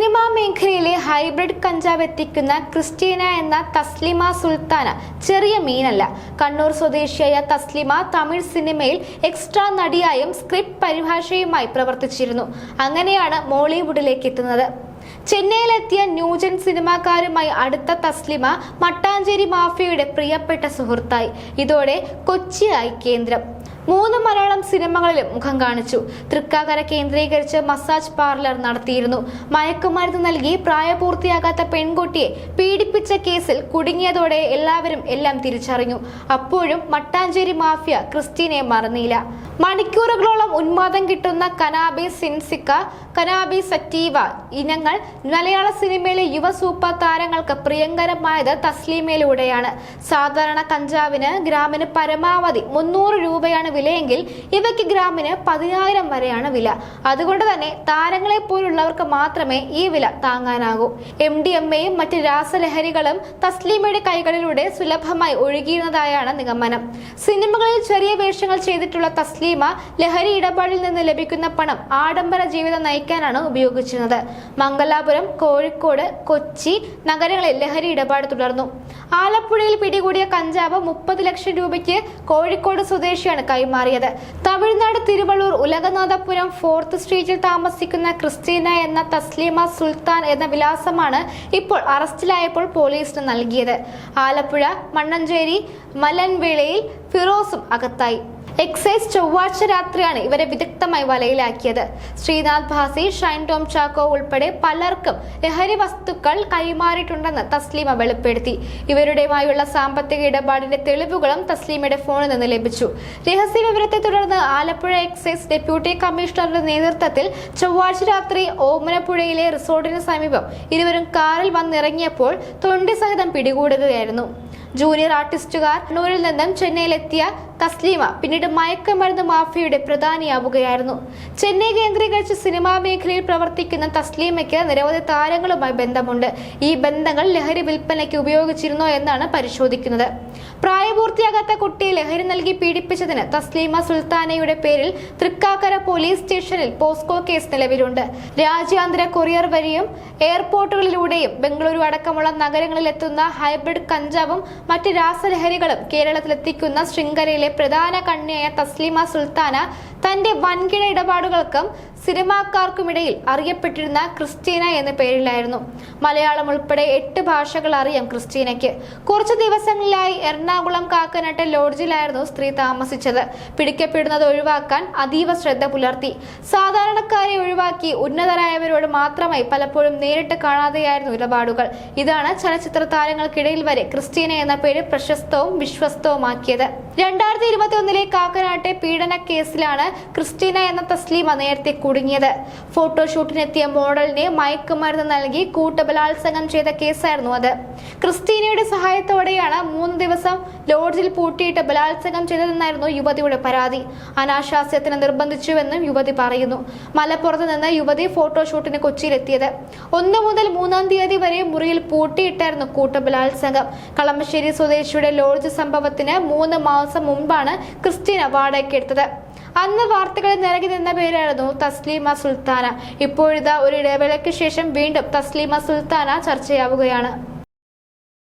Cinema മേഖലയിലെ hybrid കഞ്ചാവ് എത്തിക്കുന്ന ക്രിസ്റ്റീന എന്ന തസ്ലിമ സുൽത്താന ചെറിയ മീനല്ല. കണ്ണൂർ സ്വദേശിയായ തസ്ലിമ തമിഴ് സിനിമയിൽ എക്സ്ട്രാ നടിയായും സ്ക്രിപ്റ്റ് പരിഭാഷയുമായി പ്രവർത്തിച്ചിരുന്നു. അങ്ങനെയാണ് മോളിവുഡിലേക്ക് എത്തുന്നത്. ചെന്നൈയിലെത്തിയ ന്യൂജൻ സിനിമാക്കാരുമായി അടുത്ത തസ്ലിമ മട്ടാഞ്ചേരി മാഫിയയുടെ പ്രിയപ്പെട്ട സുഹൃത്തായി. ഇതോടെ കൊച്ചിയായി കേന്ദ്രം. 3 മലയാളം സിനിമകളിലും മുഖം കാണിച്ചു. തൃക്കാക്കര കേന്ദ്രീകരിച്ച് മസാജ് പാർലർ നടത്തിയിരുന്നു. മയക്കുമരുന്ന് നൽകി പ്രായപൂർത്തിയാകാത്ത പെൺകുട്ടിയെ പീഡിപ്പിച്ച കേസിൽ കുടുങ്ങിയതോടെ എല്ലാവരും എല്ലാം തിരിച്ചറിഞ്ഞു. അപ്പോഴും മട്ടാഞ്ചേരി മാഫിയ ക്രിസ്റ്റീനയെ മറന്നില്ല. മണിക്കൂറുകളോളം ഉന്മാദം കിട്ടുന്ന കനാബിസ് ഇൻസിക്ക, കനാബിസ് സറ്റീവ ഇനങ്ങൾ മലയാള സിനിമയിലെ യുവ സൂപ്പർ താരങ്ങൾക്ക് പ്രിയങ്കരമായത് തസ്ലീമയിലൂടെയാണ്. സാധാരണ കഞ്ചാവിന് ഗ്രാമിന് പരമാവധി 300 രൂപയാണ് വിലയെങ്കിൽ ഇവയ്ക്ക് ഗ്രാമിന് 10,000 വരെയാണ് വില. അതുകൊണ്ട് തന്നെ താരങ്ങളെ പോലുള്ളവർക്ക് മാത്രമേ ഈ വില താങ്ങാനാകൂ. MDMAയും മറ്റ് രാസലഹരികളും തസ്ലീമയുടെ കൈകളിലൂടെ സുലഭമായി ഒഴുകിയിരുന്നതായാണ് നിഗമനം. സിനിമകളിൽ ചെറിയ വേഷങ്ങൾ ചെയ്തിട്ടുള്ള തസ്ലീമ ലഹരി ഇടപാടിൽ നിന്ന് ലഭിക്കുന്ന പണം ആഡംബര ജീവിതം നയിക്കാനാണ് ഉപയോഗിച്ചിരുന്നത്. മംഗലാപുരം, കോഴിക്കോട്, കൊച്ചി നഗരങ്ങളിൽ ലഹരി ഇടപാട് തുടർന്നു. ആലപ്പുഴയിൽ പിടികൂടിയ കഞ്ചാവ് 30 ലക്ഷം രൂപയ്ക്ക് കോഴിക്കോട് സ്വദേശിയാണ് കൈമാറിയത്. തമിഴ്നാട് തിരുവള്ളൂർ ഉലകനാഥപുരം 4th സ്ട്രീറ്റിൽ താമസിക്കുന്ന ക്രിസ്റ്റീന എന്ന തസ്ലിമ സുൽത്താൻ എന്ന വിലാസമാണ് ഇപ്പോൾ അറസ്റ്റിലായപ്പോൾ പോലീസിന് നൽകിയത്. ആലപ്പുഴ മണ്ണഞ്ചേരി മലൻവിളയിൽ ഫിറോസും അകത്തായി. എക്സൈസ് ചൊവ്വാഴ്ച രാത്രിയാണ് ഇവരെ വിദഗ്ധമായി വലയിലാക്കിയത്. ശ്രീനാഥ് ഭാസി, ഷൈൻ ടോം ചാക്കോ ഉൾപ്പെടെ പലർക്കും ലഹരി വസ്തുക്കൾ കൈമാറിയിട്ടുണ്ടെന്ന് തസ്ലീമ വെളിപ്പെടുത്തി. ഇവരുടെയുമായുള്ള സാമ്പത്തിക ഇടപാടിന്റെ തെളിവുകളും തസ്ലീമയുടെ ഫോണിൽ നിന്ന് ലഭിച്ചു. രഹസ്യ വിവരത്തെ തുടർന്ന് ആലപ്പുഴ എക്സൈസ് ഡെപ്യൂട്ടി കമ്മീഷണറുടെ നേതൃത്വത്തിൽ ചൊവ്വാഴ്ച രാത്രി ഓമനപ്പുഴയിലെ റിസോർട്ടിന് സമീപം ഇരുവരും കാറിൽ വന്നിറങ്ങിയപ്പോൾ തൊണ്ടി സഹിതം പിടികൂടുകയായിരുന്നു. ജൂനിയർ ആർട്ടിസ്റ്റുകാർ കണ്ണൂരിൽ നിന്നും ചെന്നൈയിലെത്തിയ തസ്ലീമ പിന്നീട് മയക്കുമരുന്ന് മാഫിയയുടെ പ്രധാനിയാവുകയായിരുന്നു. ചെന്നൈ കേന്ദ്രീകരിച്ച് സിനിമാ മേഖലയിൽ പ്രവർത്തിക്കുന്ന തസ്ലീമയ്ക്ക് നിരവധി താരങ്ങളുമായി ബന്ധമുണ്ട്. ഈ ബന്ധങ്ങൾ ലഹരി വിൽപ്പനയ്ക്ക് ഉപയോഗിച്ചിരുന്നോ എന്നാണ് പരിശോധിക്കുന്നത്. പ്രായപൂർത്തിയാകാത്ത കുട്ടിയെ ലഹരി നൽകി പീഡിപ്പിച്ചതിന് തസ്ലീമ സുൽത്താനയുടെ പേരിൽ തൃക്കാക്കര പോലീസ് സ്റ്റേഷനിൽ പോസ്കോ കേസ് നിലവിലുണ്ട്. രാജ്യാന്തര കൊറിയർ വഴിയും എയർപോർട്ടുകളിലൂടെയും ബംഗളൂരു അടക്കമുള്ള നഗരങ്ങളിൽ എത്തുന്ന ഹൈബ്രിഡ് കഞ്ചാവും മറ്റ് രാസലഹരികളും കേരളത്തിലെത്തിക്കുന്ന ശൃംഖലയിലെ പ്രധാന കണ്ണിയായ തസ്ലിമ സുൽത്താന തന്റെ വൻകിട ഇടപാടുകൾക്കും സിനിമാക്കാർക്കുമിടയിൽ അറിയപ്പെട്ടിരുന്ന ക്രിസ്റ്റീന എന്ന പേരിലായിരുന്നു. മലയാളം ഉൾപ്പെടെ 8 ഭാഷകൾ അറിയാം ക്രിസ്റ്റീനയ്ക്ക്. കുറച്ചു ദിവസങ്ങളിലായി എറണാകുളം കാക്കനാട്ടെ ലോഡ്ജിലായിരുന്നു സ്ത്രീ താമസിച്ചത്. പിടിക്കപ്പെടുന്നത് ഒഴിവാക്കാൻ അതീവ ശ്രദ്ധ പുലർത്തി. സാധാരണക്കാരെ ഒഴിവാക്കി ഉന്നതരായവരോട് മാത്രമായി പലപ്പോഴും നേരിട്ട് കാണാതെയായിരുന്നു ഇടപാടുകൾ. ഇതാണ് ചലച്ചിത്ര താരങ്ങൾക്കിടയിൽ വരെ ക്രിസ്റ്റീന എന്ന പേര് പ്രശസ്തവും വിശ്വസ്തവുമാക്കിയത്. 2021 കാക്കനാട്ടെ പീഡന കേസിലാണ് ക്രിസ്റ്റീന എന്ന തസ്ലീമ നേരത്തെ കുടുങ്ങിയത്. ഫോട്ടോഷൂട്ടിനെത്തിയ മോഡലിനെ മയക്കുമരുന്ന് നൽകി കൂട്ടബലാത്സംഗം ചെയ്ത കേസായിരുന്നു അത്. ക്രിസ്റ്റീനയുടെ സഹായത്തോടെയാണ് 3 ദിവസം ലോഡ്ജിൽ പൂട്ടിയിട്ട് ബലാത്സംഗം ചെയ്തതെന്നായിരുന്നു യുവതിയുടെ പരാതി. അനാശാസ്യത്തിന് നിർബന്ധിച്ചുവെന്നും യുവതി പറയുന്നു. മലപ്പുറത്ത് നിന്ന് യുവതി ഫോട്ടോഷൂട്ടിന് കൊച്ചിയിലെത്തിയത്. 1 മുതൽ 3-ാം തീയതി വരെ മുറിയിൽ പൂട്ടിയിട്ടായിരുന്നു കൂട്ടബലാത്സംഗം. കളമശ്ശേരി സ്വദേശിയുടെ ലോഡ്ജ് സംഭവത്തിന് 3 മാസം മുമ്പാണ് ക്രിസ്റ്റീന വാടകയ്ക്കെടുത്തത്. അന്ന് വാർത്തകളിൽ നിറങ്ങി നിന്ന പേരായിരുന്നു തസ്ലീമ സുൽത്താന. ഇപ്പോഴിതാ ഒരു ഇടവേളയ്ക്ക് ശേഷം വീണ്ടും തസ്ലീമ സുൽത്താന ചർച്ചയാവുകയാണ്.